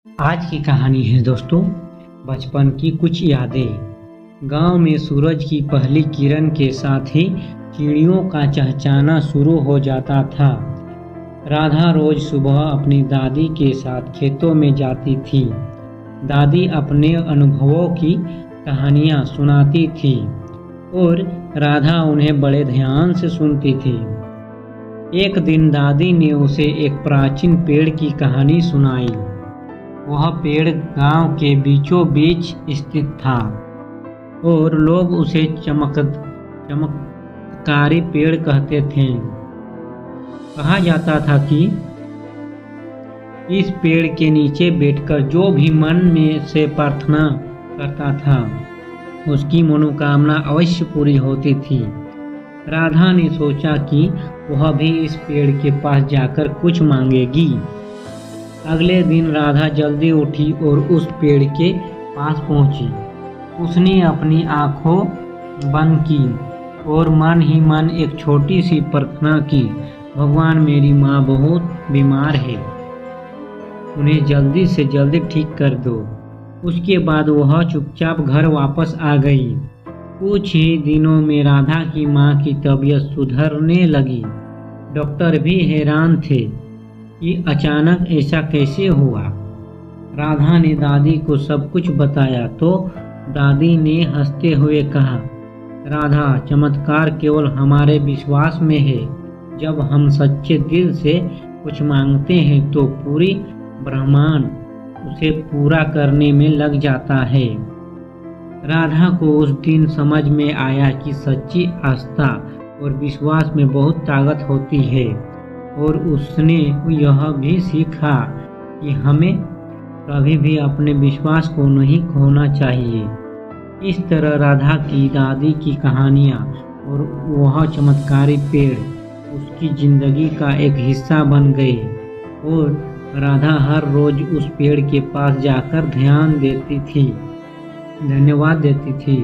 आज की कहानी है दोस्तों, बचपन की कुछ यादें। गांव में सूरज की पहली किरण के साथ ही चिड़ियों का चहचहाना शुरू हो जाता था। राधा रोज सुबह अपनी दादी के साथ खेतों में जाती थी। दादी अपने अनुभवों की कहानियां सुनाती थी और राधा उन्हें बड़े ध्यान से सुनती थी। एक दिन दादी ने उसे एक प्राचीन पेड़ की कहानी सुनाई। वह पेड़ गांव के बीचों बीच स्थित था और लोग उसे चमत्कारी पेड़ कहते थे। कहा जाता था कि इस पेड़ के नीचे बैठकर जो भी मन में से प्रार्थना करता था उसकी मनोकामना अवश्य पूरी होती थी। राधा ने सोचा कि वह भी इस पेड़ के पास जाकर कुछ मांगेगी। अगले दिन राधा जल्दी उठी और उस पेड़ के पास पहुंची। उसने अपनी आंखों बंद की और मन ही मन एक छोटी सी प्रार्थना की, भगवान मेरी माँ बहुत बीमार है, उन्हें जल्दी से जल्दी ठीक कर दो। उसके बाद वह चुपचाप घर वापस आ गई। कुछ ही दिनों में राधा की माँ की तबीयत सुधरने लगी। डॉक्टर भी हैरान थे कि अचानक ऐसा कैसे हुआ। राधा ने दादी को सब कुछ बताया तो दादी ने हंसते हुए कहा, राधा, चमत्कार केवल हमारे विश्वास में है। जब हम सच्चे दिल से कुछ मांगते हैं तो पूरी ब्रह्मांड उसे पूरा करने में लग जाता है। राधा को उस दिन समझ में आया कि सच्ची आस्था और विश्वास में बहुत ताकत होती है और उसने यह भी सीखा कि हमें कभी भी अपने विश्वास को नहीं खोना चाहिए। इस तरह राधा की दादी की कहानियाँ और वह चमत्कारी पेड़ उसकी जिंदगी का एक हिस्सा बन गए और राधा हर रोज उस पेड़ के पास जाकर धन्यवाद देती थी,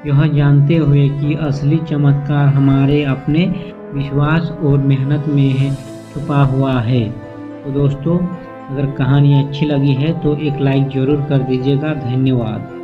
यह जानते हुए कि असली चमत्कार हमारे अपने विश्वास और मेहनत में छुपा हुआ है। तो दोस्तों, अगर कहानी अच्छी लगी है तो एक लाइक ज़रूर कर दीजिएगा। धन्यवाद।